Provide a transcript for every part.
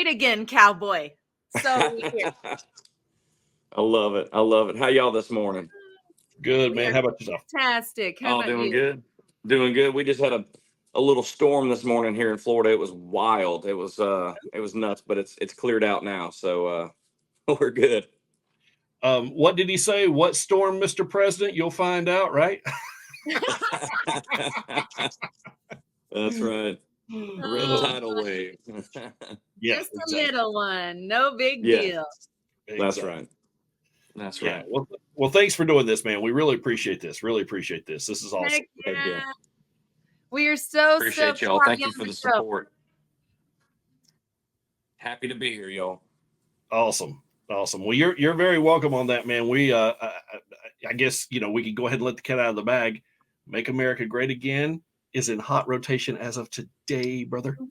great again, cowboy. So weird. I love it. I love it. How y'all this morning? Good, We man. are How about yourself? fantastic. How All about doing you? good. Doing good. We just had a little storm this morning here in Florida. It was wild. It was nuts, but it's cleared out now. So we're good. What did he say? What storm, Mr. President? You'll find out, right? That's right. Red Oh, tidal wave. Yeah, just a exactly. little one. No big Yeah, deal. that's Exactly. right. That's Yeah. right. Well, thanks for doing this, man. We really appreciate this. Really appreciate this. This is awesome. Heck Heck yeah. yeah. We are so Appreciate stoked to y'all. have Thank you you on for the the show. support. Happy to be here, y'all. Awesome. Awesome. Well, you're very welcome on that, man. I guess we can go ahead and let the cat out of the bag. Make America Great Again is in hot rotation as of today, brother. Whoop,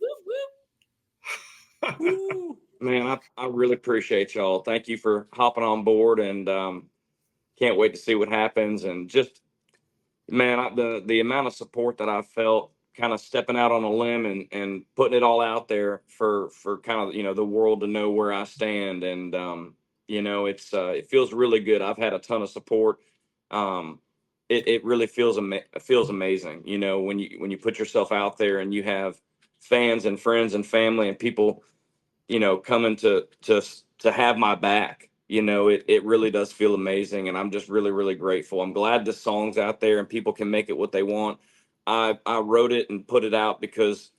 whoop. Woo. Man, I really appreciate y'all. Thank you for hopping on board, and can't wait to see what happens. And just, man, the amount of support that I felt kind of stepping out on a limb and putting it all out there for kind of the world to know where I stand. And it feels really good. I've had a ton of support. It really feels amazing, when you put yourself out there and you have fans and friends and family and people coming to have my back. It really does feel amazing, and I'm just really, really grateful. I'm glad this song's out there and people can make it what they want. I wrote it and put it out because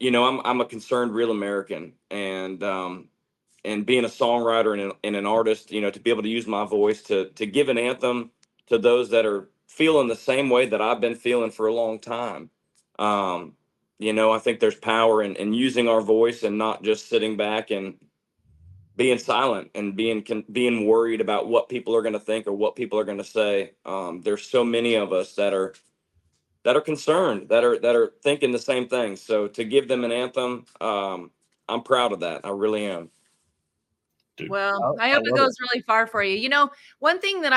I'm a concerned real American, and being a songwriter and an artist, to be able to use my voice to give an anthem to those that are feeling the same way that I've been feeling for a long time. Um, I think there's power in using our voice and not just sitting back and being silent and being worried about what people are going to think or what people are going to say. There's so many of us that are concerned, that are thinking the same thing. So to give them an anthem, I'm proud of that. I really am. Dude, Well, I I hope it love it. goes really far for you. One thing that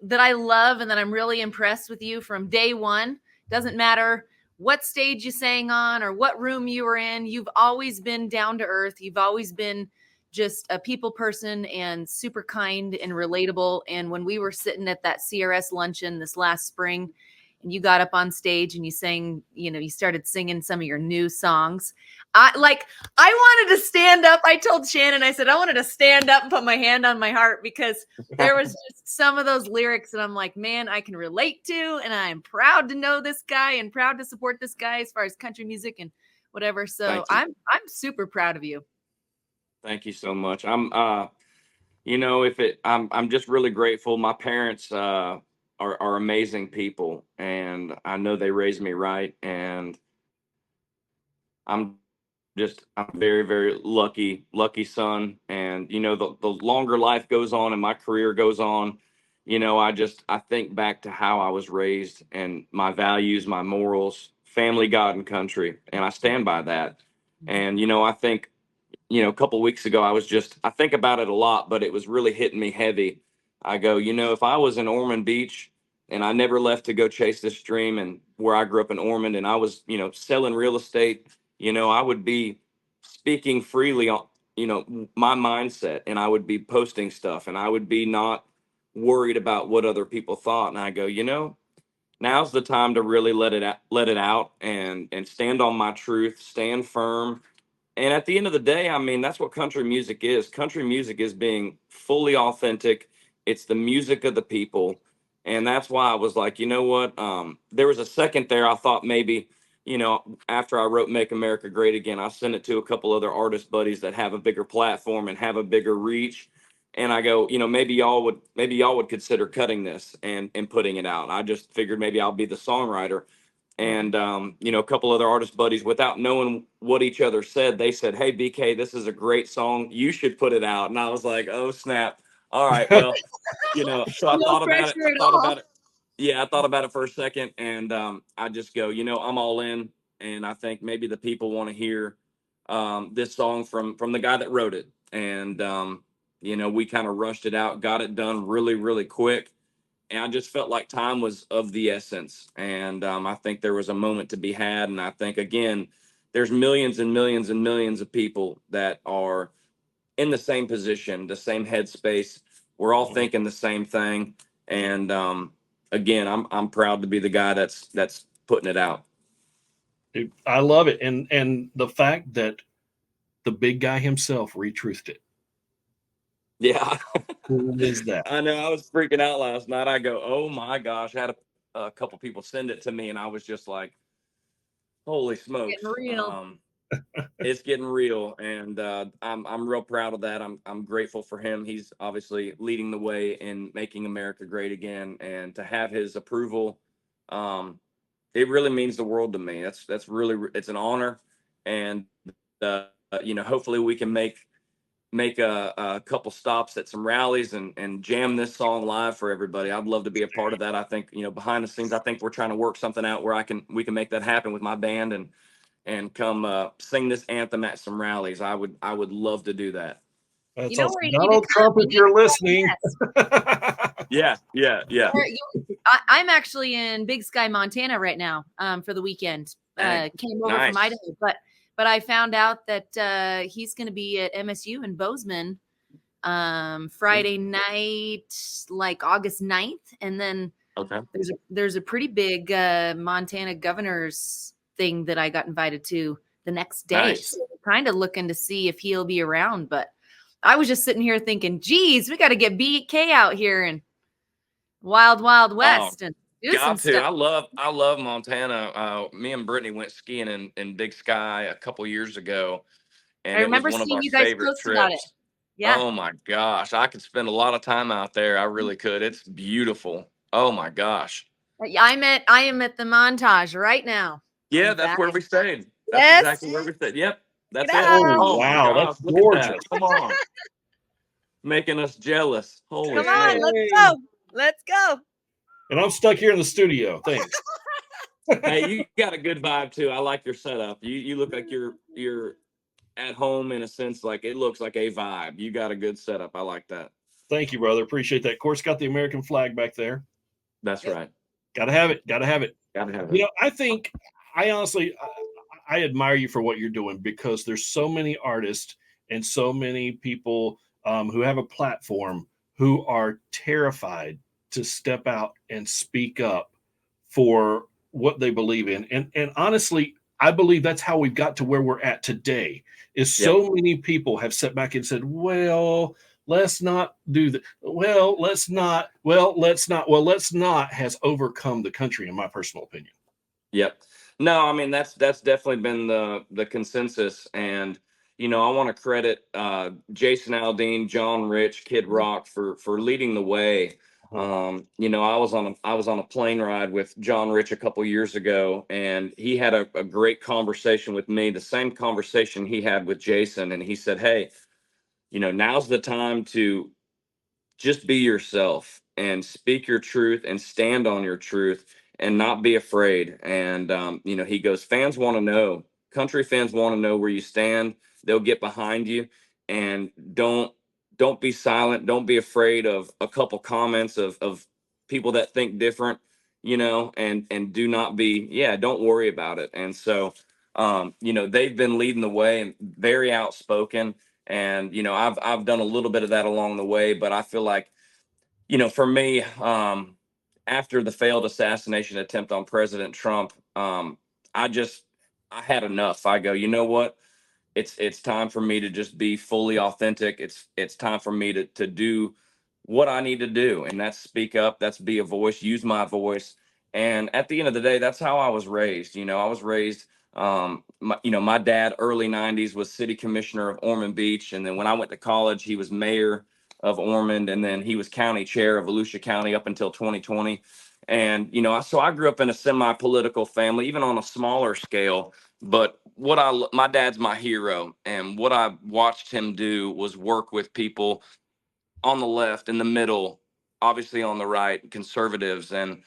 that I love and that I'm really impressed with you from day one, doesn't matter what stage you sang on or what room you were in, you've always been down to earth. You've always been just a people person and super kind and relatable. And when we were sitting at that CRS luncheon this last spring, and you got up on stage and you sang, you started singing some of your new songs. I wanted to stand up. I told Shannon, I said, I wanted to stand up and put my hand on my heart because there was just some of those lyrics that I'm like, man, I can relate to. And I'm proud to know this guy and proud to support this guy as far as country music and whatever. So Thank you. I'm super proud of you. Thank you so much. I'm just really grateful. My parents are amazing people, and I know they raised me right. And I'm very, very lucky son. And the longer life goes on and my career goes on, I think back to how I was raised and my values, my morals, family, God, and country, and I stand by that. And I think a couple weeks ago, I think about it a lot, but it was really hitting me heavy. I go, if I was in Ormond Beach and I never left to go chase this dream, and where I grew up in Ormond, and I was, selling real estate, I would be speaking freely on, my mindset, and I would be posting stuff, and I would be not worried about what other people thought. And I go, now's the time to really let it out and stand on my truth, stand firm. And at the end of the day, I mean, that's what country music is. Country music is being fully authentic. It's the music of the people. And that's why I was like, you know what? There was a second there. I thought maybe, after I wrote Make America Great Again, I sent it to a couple other artist buddies that have a bigger platform and have a bigger reach. And I go, maybe y'all would consider cutting this and putting it out. I just figured maybe I'll be the songwriter. And a couple other artist buddies, without knowing what each other said, they said, "Hey, BK, this is a great song. You should put it out." And I was like, "Oh snap! All right, well, So I No thought about it. pressure I at thought all. about it. Yeah, I thought about it for a second, and I just go, I'm all in, and I think maybe the people want to hear this song from the guy that wrote it, and we kind of rushed it out, got it done really, really quick. And I just felt like time was of the essence. And I think there was a moment to be had. And I think, again, there's millions and millions and millions of people that are in the same position, the same headspace. We're all thinking the same thing. And again, I'm proud to be the guy that's putting it out. I love it. And the fact that the big guy himself retruthed it. Yeah. Who is that? I know. I was freaking out last night. I go, oh my gosh. I had a couple people send it to me, and I was just like, holy smokes. Getting real. It's getting real, and I'm real proud of that. I'm grateful for him. He's obviously leading the way in making America great again, and to have his approval, it really means the world to me. That's really, it's an honor, and hopefully we can make a couple stops at some rallies and jam this song live for everybody. I'd love to be a part of that. I think, behind the scenes, I think we're trying to work something out where we can make that happen with my band and come sing this anthem at some rallies. I would love to do that. That's Where awesome. you need Donald to come, Trump, if you're listening. Yeah. I'm actually in Big Sky, Montana right now for the weekend. Came over from Idaho, but I found out that he's going to be at MSU in Bozeman Friday night, like August 9th. And then there's a pretty big Montana governor's thing that I got invited to the next day. Nice. So kind of looking to see if he'll be around. But I was just sitting here thinking, geez, we got to get BK out here and Wild West and do some stuff. I love Montana. Me and Brittany went skiing in Big Sky a couple years ago, and I remember it was one of seeing our you guys favorite post trips. about it. Yeah. Oh my gosh, I could spend a lot of time out there. I really could. It's beautiful. Oh my gosh. I am at the Montage right now. Yeah, that's where we stayed. That's Yes. exactly where we stayed. Yep. That's it. Oh, my wow, gosh, that's look at gorgeous. that. Come on. Making us jealous. Holy Come on, shit. let's go. Let's go. And I'm stuck here in the studio. Thanks. Hey, you got a good vibe too. I like your setup. You look like you're at home in a sense. Like it looks like a vibe. You got a good setup. I like that. Thank you, brother. Appreciate that. Of course, got the American flag back there. That's right. Gotta have it. Gotta have it. Gotta have it. I honestly, I admire you for what you're doing, because there's so many artists and so many people who have a platform who are terrified to step out and speak up for what they believe in. And honestly, I believe that's how we've got to where we're at today, is so many people have sat back and said, well, let's not do that. Well, let's not. Well, let's not. Well, let's not has overcome the country, in my personal opinion. Yep. No, I mean, that's definitely been the consensus. And, I want to credit Jason Aldean, John Rich, Kid Rock for leading the way. I was on a plane ride with John Rich a couple years ago, and he had a great conversation with me, the same conversation he had with Jason. And he said, hey, now's the time to just be yourself and speak your truth and stand on your truth and not be afraid. And, he goes, fans want to know, country fans want to know where you stand. They'll get behind you, and don't be silent. Don't be afraid of a couple comments of people that think different, and do not be, don't worry about it. And so, they've been leading the way and very outspoken. And, I've done a little bit of that along the way, but I feel like, for me, after the failed assassination attempt on President Trump, I had enough. I go, you know what? It's time for me to just be fully authentic. It's time for me to do what I need to do, and that's speak up, that's be a voice, use my voice. And at the end of the day, that's how I was raised. I was raised, my dad, early 90s, was city commissioner of Ormond Beach, and then when I went to college, he was mayor of Ormond, and then he was county chair of Volusia County up until 2020. And so I grew up in a semi-political family, even on a smaller scale. But my dad's my hero, and what I watched him do was work with people on the left, in the middle, obviously on the right, conservatives. And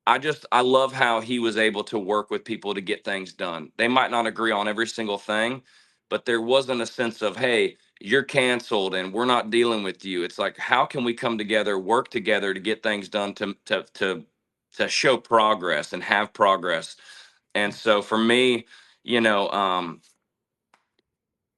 I love how he was able to work with people to get things done. They might not agree on every single thing, but there wasn't a sense of, hey, you're canceled and we're not dealing with you. It's like, how can we come together, work together to get things done, to show progress and have progress. And so for me, you know,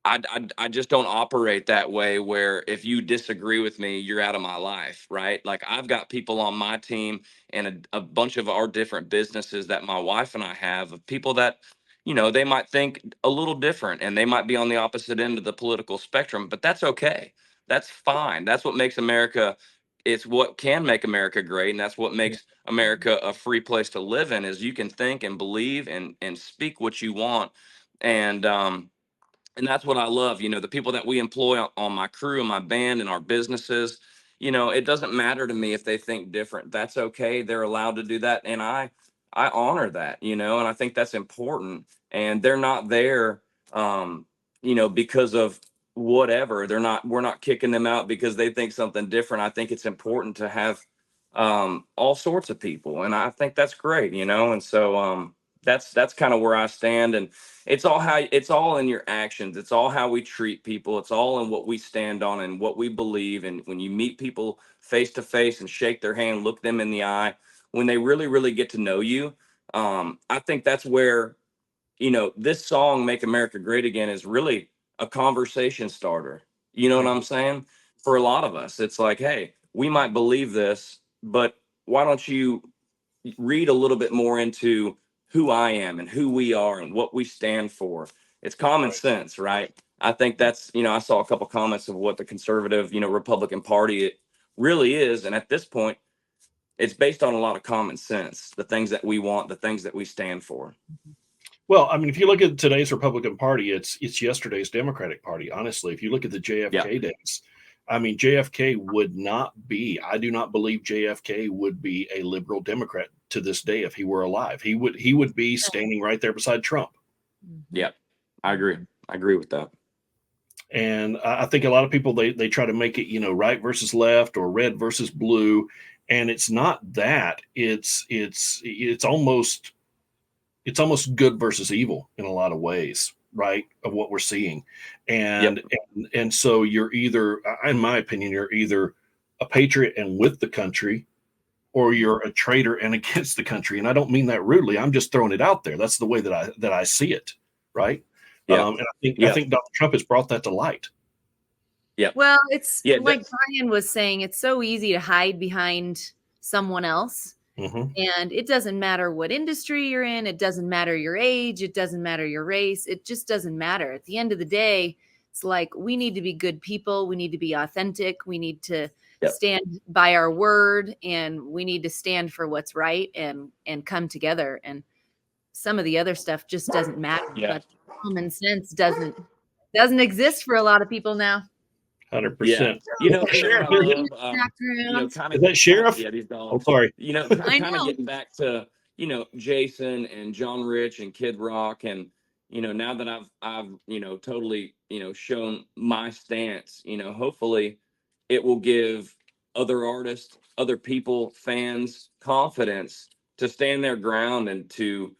I just don't operate that way where if you disagree with me, you're out of my life, right? Like I've got people on my team and a bunch of our different businesses that my wife and I have of people that, they might think a little different and they might be on the opposite end of the political spectrum, but that's okay. That's fine. That's what makes America, it's what can make America great. And that's what makes America a free place to live in is you can think and believe and speak what you want. And that's what I love. The people that we employ on my crew and my band and our businesses, it doesn't matter to me if they think different. That's okay. They're allowed to do that. And I honor that, and I think that's important. And they're not there, because of whatever. We're not kicking them out because they think something different. I think it's important to have all sorts of people. And I think that's great, and so that's kind of where I stand. And it's all in your actions. It's all how we treat people. It's all in what we stand on and what we believe. And when you meet people face to face and shake their hand, look them in the eye, when they really, really get to know you, I think that's where, this song, Make America Great Again, is really a conversation starter. You know what I'm saying? For a lot of us, it's like, hey, we might believe this, but why don't you read a little bit more into who I am and who we are and what we stand for. It's common sense, right? I think that's, I saw a couple comments of what the conservative, Republican Party it really is. And at this point, it's based on a lot of common sense, the things that we want, the things that we stand for. Well, I mean, if you look at today's Republican Party, it's yesterday's Democratic Party. Honestly, if you look at the JFK days, I mean, JFK would not be. I do not believe JFK would be a liberal Democrat to this day if he were alive. He would be standing right there beside Trump. Yeah, I agree. I agree with that. And I think a lot of people they try to make it, right versus left or red versus blue, and it's not that. It's almost good versus evil in a lot of ways, right? Of what we're seeing. And so you're either, in my opinion, you're either a patriot and with the country, or you're a traitor and against the country. And I don't mean that rudely. I'm just throwing it out there. That's the way that I see it, right? And I think Donald Trump has brought that to light. Yeah. Well, it's like Brian was saying, it's so easy to hide behind someone else. And it doesn't matter what industry you're in. It doesn't matter your age. It doesn't matter your race. It just doesn't matter. At the end of the day, it's like we need to be good people. We need to be authentic. We need to stand by our word, and we need to stand for what's right and come together. And some of the other stuff just doesn't matter. But common sense doesn't exist for a lot of people now. 100%. Sheriff, is that Sheriff? Yeah, these dogs. Oh, sorry. Kind of getting back to, Jason and John Rich and Kid Rock. And, now that I've, totally, shown my stance, hopefully it will give other artists, other people, fans confidence to stand their ground and to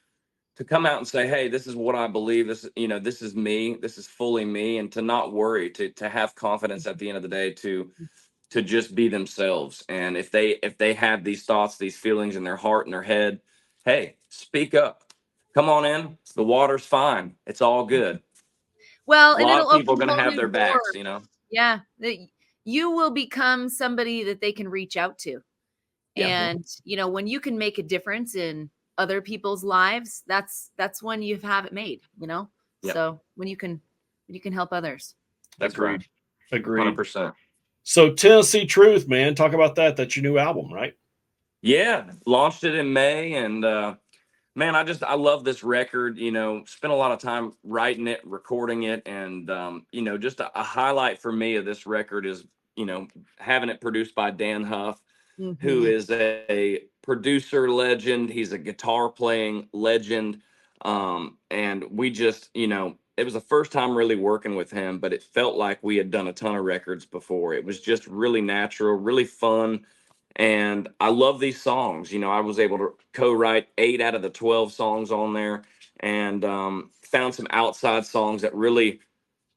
come out and say, hey, this is what I believe. This is me. This is fully me. And to not worry, to have confidence at the end of the day, to just be themselves. And if they have these thoughts, these feelings in their heart and their head, hey, speak up. Come on in. The water's fine. It's all good. Well, a lot of people are going to have their backs, Yeah. You will become somebody that they can reach out to. And, when you can make a difference in other people's lives, that's when you have it made, So when you can help others. That's Agreed. right. 100%. So Tennessee Truth, man, talk about that. That's your new album, right? Yeah. Launched it in May. And, man, I love this record, spent a lot of time writing it, recording it. And, just a highlight for me of this record is, having it produced by Dan Huff, who is a producer legend. He's a guitar playing legend. And we just, it was the first time really working with him, but it felt like we had done a ton of records before. It was just really natural, really fun. And I love these songs. I was able to co-write 8 out of the 12 songs on there, and found some outside songs that really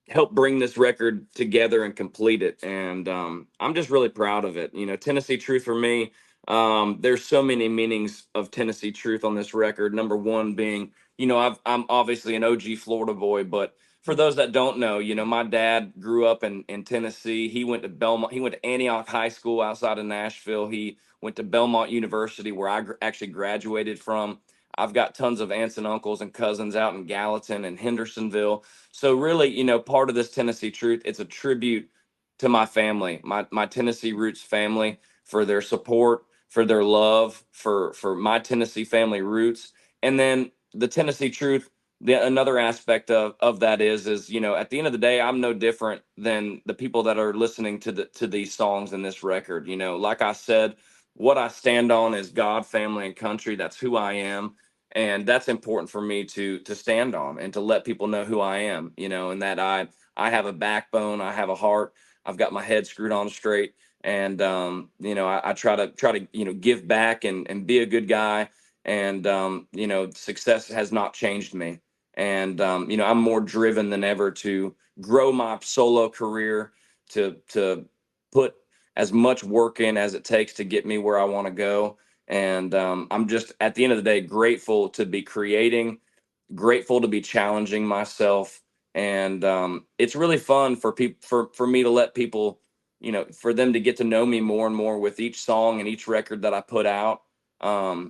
helped bring this record together and complete it. And I'm just really proud of it. Tennessee Truth for me, there's so many meanings of Tennessee Truth on this record. Number one being, I'm obviously an OG Florida boy, but for those that don't know, my dad grew up in Tennessee. He went to Belmont. He went to Antioch High School outside of Nashville. He went to Belmont University, where I actually graduated from. I've got tons of aunts and uncles and cousins out in Gallatin and Hendersonville. So really, part of this Tennessee Truth, it's a tribute to my family, my Tennessee roots family, for their support, for their love, for my Tennessee family roots. And then the Tennessee Truth, another aspect of that is at the end of the day, I'm no different than the people that are listening to these songs in this record. Like I said, what I stand on is God, family, and country. That's who I am, and that's important for me to stand on and to let people know who I am. And that I have a backbone, I have a heart, I've got my head screwed on straight, and I try to give back and be a good guy. And success has not changed me. And I'm more driven than ever to grow my solo career, to put as much work in as it takes to get me where I want to go. And I'm just, at the end of the day, grateful to be creating, grateful to be challenging myself. And it's really fun for people, for me to let people, for them to get to know me more and more with each song and each record that I put out. I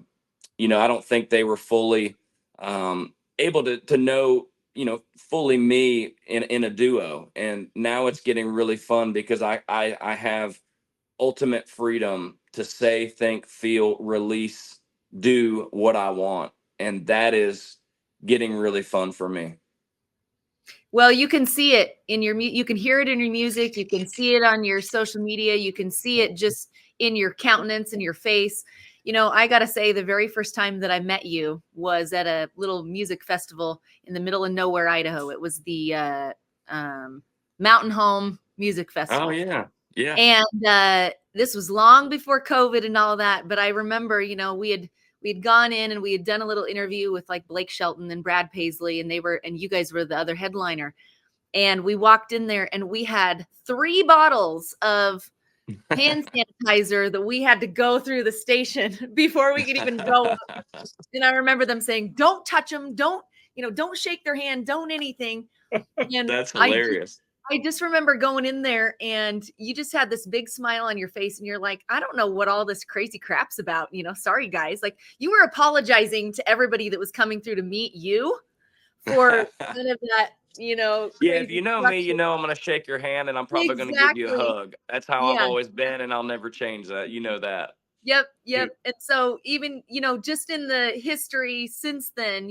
don't think they were fully able to know, fully me in a duo. And now it's getting really fun because I have ultimate freedom to say, think, feel, release, do what I want. And that is getting really fun for me. Well, you can see it in your you can hear it in your music, you can see it on your social media, you can see it just in your countenance and your face. I got to say, the very first time that I met you was at a little music festival in the middle of nowhere, Idaho. It was the Mountain Home Music Festival. Oh, yeah. Yeah. And this was long before COVID and all of that. But I remember, we had gone in and we had done a little interview with like Blake Shelton and Brad Paisley, and you guys were the other headliner. And we walked in there and we had 3 bottles of hand sanitizer that we had to go through the station before we could even go up. And I remember them saying, don't touch them. Don't shake their hand. Don't anything. And That's hilarious. I just remember going in there and you just had this big smile on your face and you're like, I don't know what all this crazy crap's about. Sorry guys. Like, you were apologizing to everybody that was coming through to meet you for none of that, Yeah, if you know me, I'm going to shake your hand and I'm probably going to give you a hug. That's how I've always been, and I'll never change that. You know that. Yep. And so even, just in the history since then,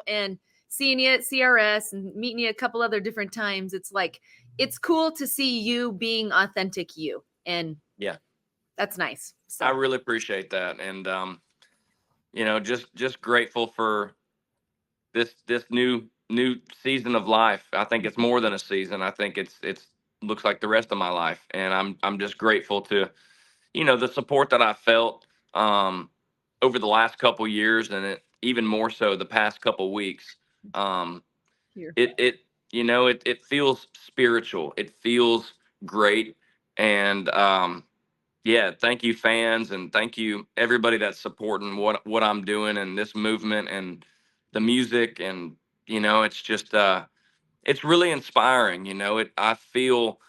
and seeing you at CRS and meeting you a couple other different times, it's like, it's cool to see you being authentic you. And yeah, that's nice. So I really appreciate that. And, just grateful for this new season of life. I think it's more than a season. I think it's looks like the rest of my life. And I'm just grateful to, the support that I felt over the last couple years, and even more so the past couple weeks. It feels spiritual. It feels great. And yeah, thank you, fans, and thank you everybody that's supporting what I'm doing and this movement and the music. And it's just it's really inspiring. I feel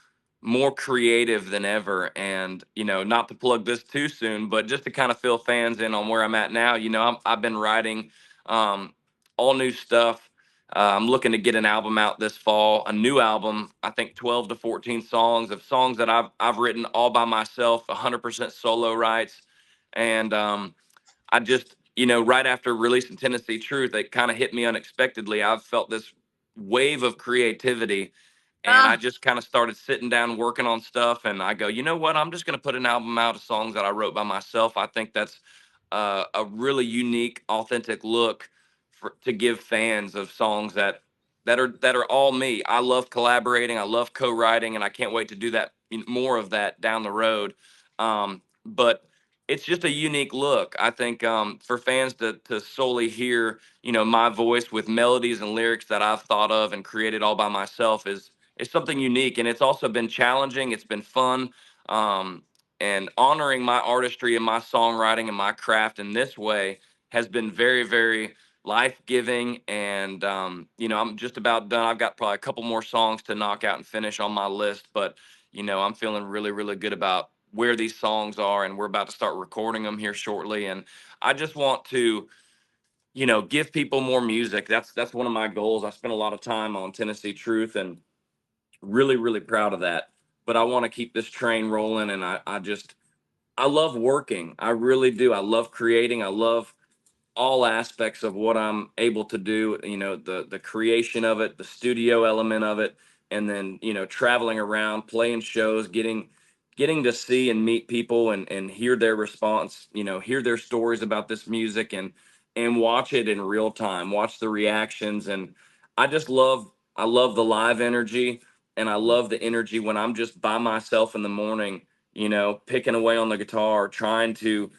more creative than ever. And not to plug this too soon, but just to kind of fill fans in on where I'm at now. I've been writing all new stuff. I'm looking to get an album out this fall, a new album. I think 12 to 14 songs that I've written all by myself, 100% solo rights. And I just, right after releasing Tennessee Truth, it kind of hit me unexpectedly. I've felt this wave of creativity, and I just kind of started sitting down working on stuff. And I go, you know what? I'm just going to put an album out of songs that I wrote by myself. I think that's a really unique, authentic look to give fans of songs that are all me. I love collaborating. I love co-writing, and I can't wait to do that, more of that down the road. But it's just a unique look. I think for fans to solely hear, my voice with melodies and lyrics that I've thought of and created all by myself is something unique. And it's also been challenging. It's been fun. And honoring my artistry and my songwriting and my craft in this way has been very, very life-giving, and I'm just about done. I've got probably a couple more songs to knock out and finish on my list, but I'm feeling really, really good about where these songs are, and we're about to start recording them here shortly. And I just want to give people more music. That's one of my goals. I spent a lot of time on Tennessee Truth, and really, really proud of that. But I want to keep this train rolling, and I love working. I really do. I love creating. I love all aspects of what I'm able to do, the creation of it, the studio element of it, and then, traveling around, playing shows, getting to see and meet people, and hear their response, hear their stories about this music, and watch it in real time, watch the reactions. And I love the live energy, and I love the energy when I'm just by myself in the morning, picking away on the guitar, trying to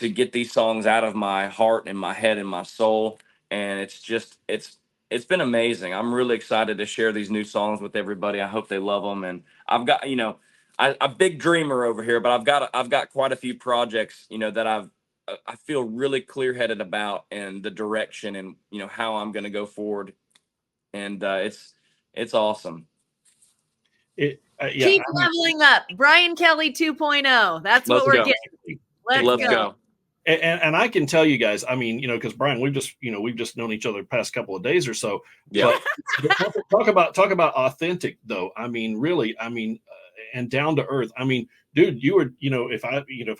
get these songs out of my heart and my head and my soul. And it's been amazing. I'm really excited to share these new songs with everybody. I hope they love them. And I've got, I'm a big dreamer over here, but I've got quite a few projects, that I feel really clear-headed about, and the direction, and how I'm going to go forward. And it's awesome. Yeah, Keep leveling up. Brian Kelley 2.0. That's what we're getting. Let's go. And I can tell you guys, I mean, because Brian, we've just known each other the past couple of days or so. Yeah. But talk about authentic though. I mean, really, and down to earth. I mean, dude, you were, if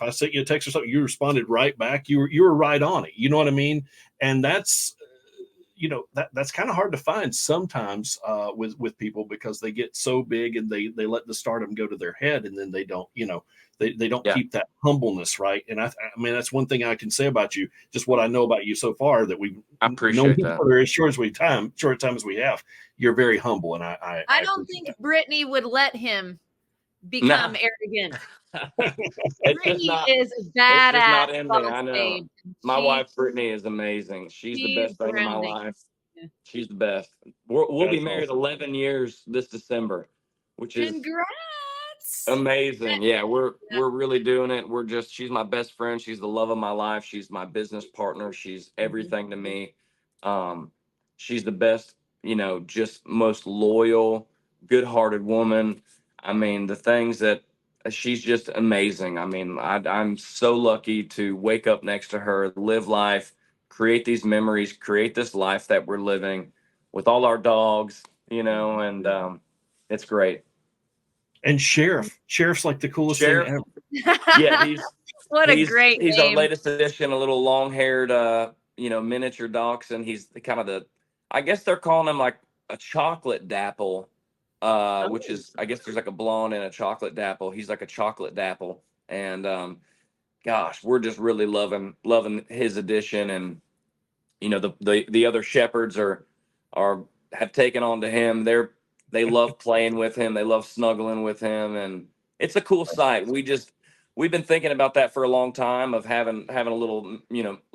I sent you a text or something, you responded right back. You were right on it. You know what I mean? And that's, that's kind of hard to find sometimes with people, because they get so big and they let the stardom go to their head, and then they don't, they don't keep that humbleness, right? And I mean, that's one thing I can say about you, just what I know about you so far, that we've known each other as short time as we have. You're very humble, and I don't think that Brittany would let him become arrogant. Brittany is a badass. I know. My wife Brittany is amazing. She's the best thing in my life. Yeah. She's the best. We'll be married 11 years this December, which is amazing. Yeah, we're really doing it. She's my best friend. She's the love of my life. She's my business partner. She's everything to me. She's the best, just most loyal, good-hearted woman. I mean, the things that she's just amazing. I mean, I'm so lucky to wake up next to her, live life, create these memories, create this life that we're living with all our dogs, and it's great. And Sheriff's like the coolest thing ever. Yeah, he's he's our latest addition, a little long-haired, miniature dachshund. He's I guess they're calling him like a chocolate dapple. Which is, I guess there's like a blonde and a chocolate dapple. He's like a chocolate dapple. And gosh, we're just really loving his addition. And the other shepherds have taken on to him. They love playing with him. They love snuggling with him, and it's a cool sight. We've been thinking about that for a long time, of having a little,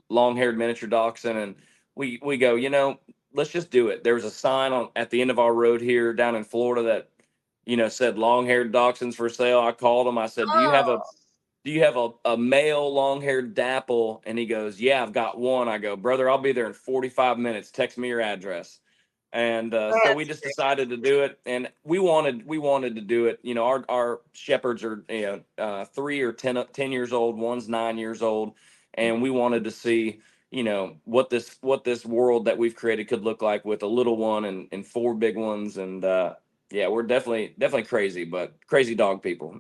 long-haired miniature dachshund, and we go, let's just do it. There's a sign at the end of our road here down in Florida that, said long-haired dachshunds for sale. I called him. I said, do you have a male long-haired dapple? And he goes, yeah, I've got one. I go, brother, I'll be there in 45 minutes. Text me your address. And so we just decided to do it. And we wanted to do it. Our shepherds are 3 or 10 years old. One's 9 years old. And we wanted to see, what this world that we've created could look like with a little one and 4 big ones. And yeah, we're definitely crazy, but crazy dog people.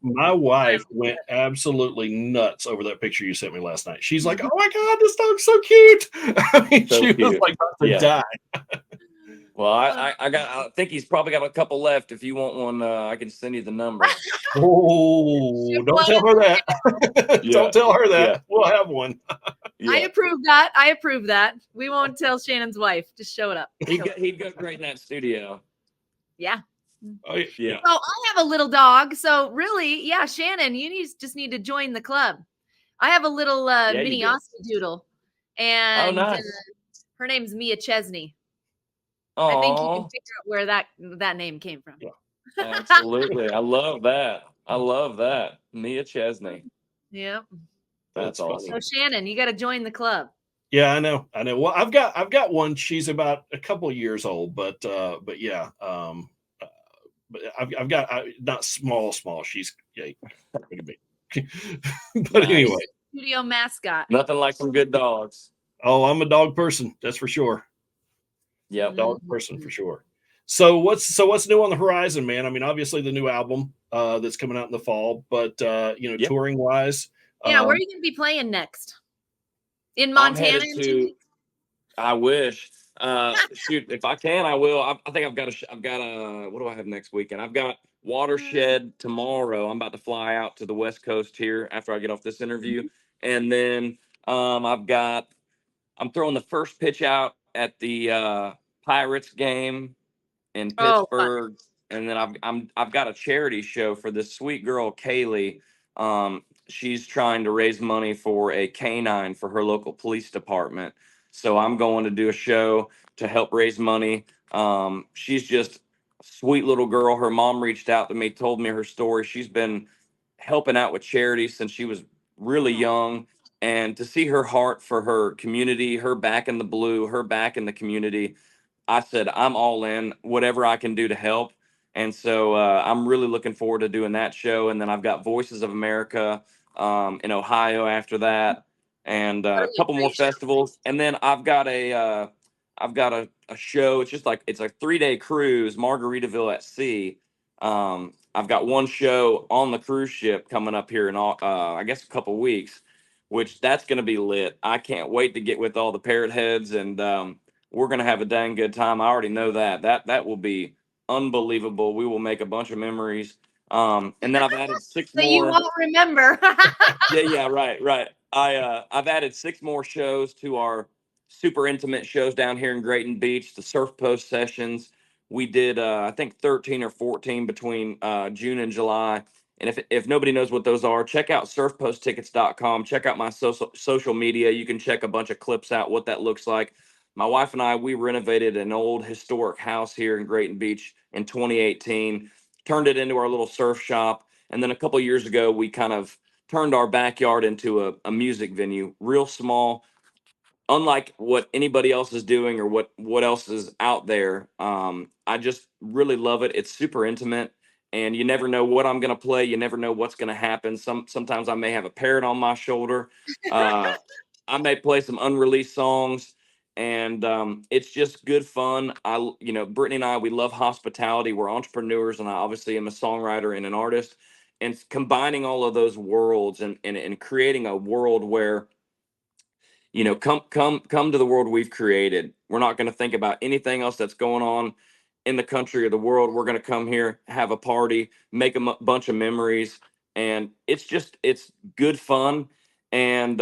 My wife went absolutely nuts over that picture you sent me last night. She's like, "Oh my God, this dog's so cute!" I mean, she was like about to die. Well, I think he's probably got a couple left. If you want one, I can send you the number. Oh, don't tell her that. Don't tell her that. Yeah. We'll have one. Yeah. I approve that. We won't tell Shannon's wife. Just show it up. He'd go great in that studio. Yeah. Oh, yeah. So I have a little dog. So really, yeah, Shannon, you just need to join the club. I have a little mini Aussie doodle, and nice. Her name's Mia Chesney. Aww. I think you can figure out where that name came from. Yeah. Absolutely. I love that. Mia Chesney. Yeah. That's awesome. So Shannon, you got to join the club. Yeah, I know. Well, I've got one. She's about a couple of years old, but yeah, uh, but I've got not small. She's yeah, pretty big. But anyway, Nice. Studio mascot. Nothing like some good dogs. oh, I'm a dog person. That's for sure. Yep. Dog person for sure. So what's new on the horizon, man? I mean, obviously the new album that's coming out in the fall, but Yep. touring wise, Yeah, where are you going to be playing next? In I'm Montana headed in 2 weeks? I wish. Shoot, if I can, I will. I think I've got a, what do I have next weekend? I've got Watershed tomorrow. I'm about to fly out to the West Coast here after I get off this interview. And then I'm throwing the first pitch out at the Pirates game in Oh, fun. Pittsburgh, and then I've got a charity show for this sweet girl Kelley. She's trying to raise money for a canine for her local police department. So I'm going to do a show to help raise money. She's just a sweet little girl. Her mom reached out to me, told me her story. She's been helping out with charities since she was really young. And to see her heart for her community, her back in the blue, her back in the community, I said, I'm all in, whatever I can do to help. And so I'm really looking forward to doing that show. And then I've got Voices of America in Ohio after that, and That'll a be a couple more great show. festivals. And then I've got a show. It's just like it's a 3-day cruise, Margaritaville at sea. I've got one show on the cruise ship coming up here in I guess a couple weeks, which that's going to be lit. I can't wait to get with all the parrot heads, and we're going to have a dang good time. I already know that. That will be unbelievable. We will make a bunch of memories. And then I've added 6 So you more. won't remember. Yeah, right. I've added 6 more shows to our super intimate shows down here in Grayton Beach, the Surf Post sessions. We did I think 13 or 14 between June and July. And if nobody knows what those are, check out surfposttickets.com. Check out my social media. You can check a bunch of clips out what that looks like. My wife and I, we renovated an old historic house here in Grayton Beach in 2018, turned it into our little surf shop. And then a couple years ago, we kind of turned our backyard into a music venue, real small, unlike what anybody else is doing or what else is out there. I just really love it. It's super intimate, and you never know what I'm going to play. You never know what's going to happen. Sometimes I may have a parrot on my shoulder. Uh, I may play some unreleased songs, and it's just good fun. Brittany and I, we love hospitality. We're entrepreneurs, and I obviously am a songwriter and an artist. And combining all of those worlds and creating a world where come to the world we've created. We're not going to think about anything else that's going on in the country or the world. We're going to come here, have a party, make a bunch of memories, and it's good fun. And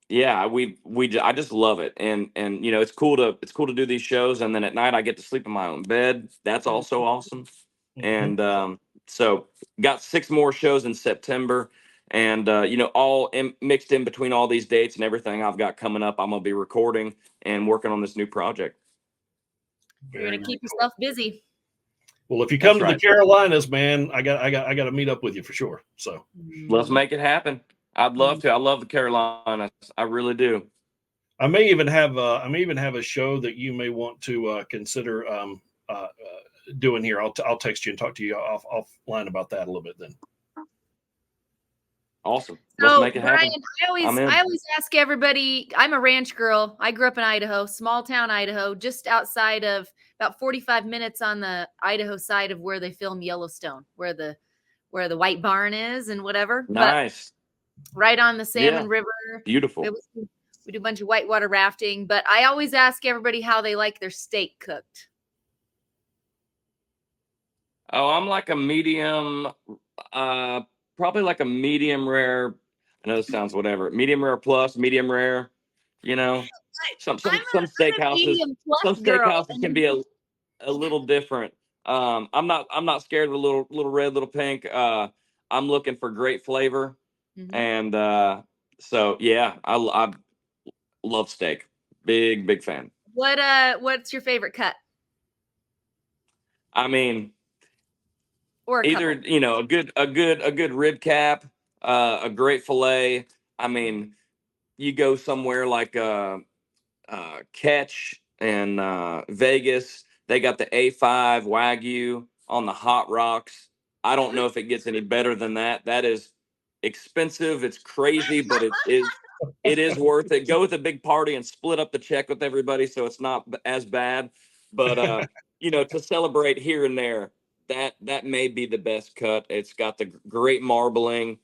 yeah, I just love it. And it's cool to do these shows, and then at night I get to sleep in my own bed. That's also awesome. And so got 6 more shows in September, and mixed in between all these dates and everything I've got coming up, I'm gonna be recording and working on this new project. You're going to keep yourself busy. Well, if you come That's to the right. Carolinas, man, I got to meet up with you for sure. So Let's make it happen. I'd love to. I love the Carolinas. I really do. I may even have a show that you may want to consider doing here. I'll text you and talk to you offline about that a little bit then. Awesome. Let's So make it happen. Brian, I always ask everybody, I'm a ranch girl. I grew up in Idaho, small town Idaho, just outside of about 45 minutes on the Idaho side of where they film Yellowstone, where the white barn is and whatever. Nice. But right on the Salmon Yeah. River. Beautiful. We do a bunch of whitewater rafting, but I always ask everybody how they like their steak cooked. Oh, I'm like a medium, probably like a medium rare. I know this sounds whatever. Medium rare plus, medium rare. Some I'm a steakhouses, medium plus girl. can be a little different. I'm not scared of a little red, little pink. I'm looking for great flavor, and so yeah, I love steak. Big fan. What's your favorite cut? I mean, Or either a good rib cap, a great fillet. I mean, you go somewhere like Catch and Vegas, they got the A5 Wagyu on the hot rocks. I don't know if it gets any better than that. That is expensive. It's crazy, but it is worth it. Go with a big party and split up the check with everybody, so it's not as bad. But you know, to celebrate here and there, that may be the best cut. It's got the great marbling.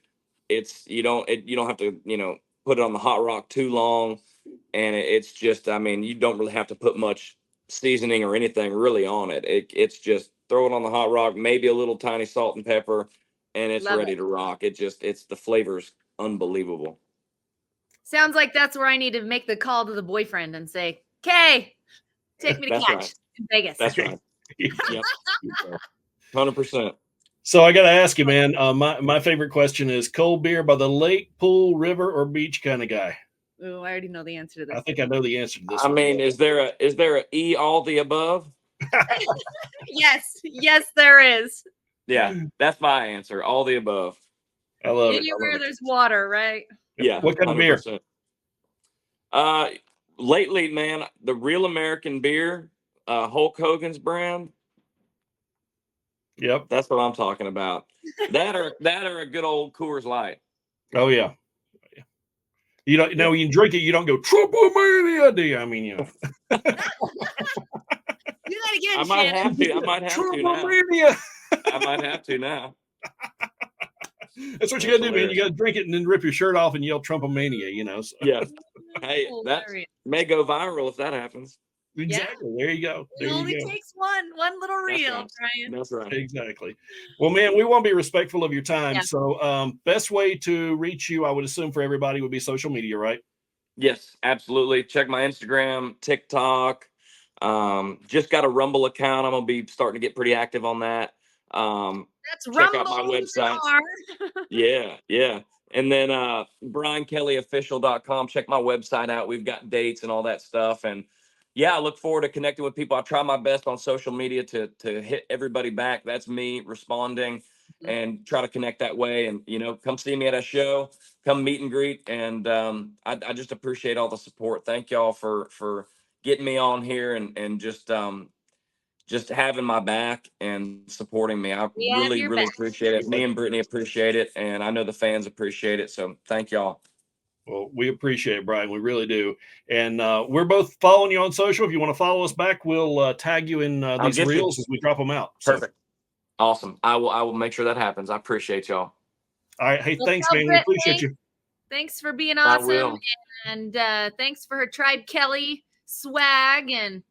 It's you don't have to put it on the hot rock too long, and it's just, I mean, you don't really have to put much seasoning or anything really on it. It's just throw it on the hot rock, maybe a little tiny salt and pepper, and it's Love ready it. to rock. It's the flavor's unbelievable. Sounds like that's where I need to make the call to the boyfriend and say, "Kay, take me to That's Catch right. in Vegas." That's right. Yep. 100%. So I got to ask you, man. My favorite question is cold beer by the lake, pool, river, or beach kind of guy. Oh, I already know the answer to this. I think I know the answer to this. I mean, is there a E all the above? Yes, there is. Yeah, that's my answer. All the above. I love it. Anywhere there's water, right? Yeah. What kind of beer? Lately, man, the Real American Beer, Hulk Hogan's brand. Yep. That's what I'm talking about. That or a good old Coors Light. Oh yeah. You don't know, you drink it, you don't go Trump-o-mania, do you? I mean, you know. Do that again, I might Shannon. have to. I might have to now. Trump-o-mania. I might have to now. That's what you got to do, man. You got to drink it and then rip your shirt off and yell Trump-o-mania, you know. So. Yeah. Hey, that may go viral if that happens. Exactly. Yeah. There you go. It only takes one little reel, Brian. That's right. Exactly. Well, man, we want to be respectful of your time. Yeah. So, best way to reach you, I would assume for everybody, would be social media, right? Yes, absolutely. Check my Instagram, TikTok. Just got a Rumble account. I'm gonna be starting to get pretty active on that. That's check Rumble out my website. R. Yeah. And then BrianKelleyOfficial.com. Check my website out. We've got dates and all that stuff. And yeah, I look forward to connecting with people. I try my best on social media to hit everybody back. That's me responding and try to connect that way. And, come see me at a show, come meet and greet. And I just appreciate all the support. Thank y'all for getting me on here and just having my back and supporting me. I really appreciate it. Me and Brittany appreciate it. And I know the fans appreciate it. So thank y'all. Well, we appreciate it, Brian. We really do. And we're both following you on social. If you want to follow us back, we'll tag you in these reels as we drop them out. Perfect. So. Awesome. I will make sure that happens. I appreciate y'all. All right. Hey, thanks, man. We appreciate you. Thanks for being awesome. And thanks for her Tribe Kelley swag. And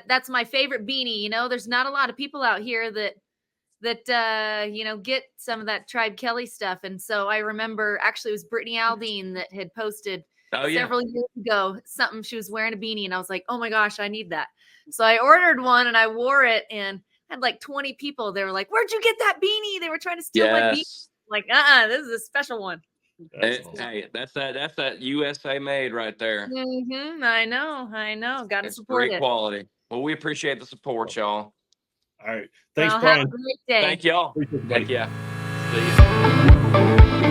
that's my favorite beanie. There's not a lot of people out here that get some of that Tribe Kelley stuff. And so I remember, actually, it was Brittany Aldean that had posted several years ago something. She was wearing a beanie, and I was like, oh my gosh, I need that. So I ordered one and I wore it, and I had like 20 people. They were like, where'd you get that beanie? They were trying to steal my beanie. Like, this is a special one. Hey, that's that USA made right there. Mm-hmm. I know. Got to support it. Great quality. Well, we appreciate the support, y'all. All right. Thanks, Brian. Have a great day. Thank y'all. Heck yeah. See you.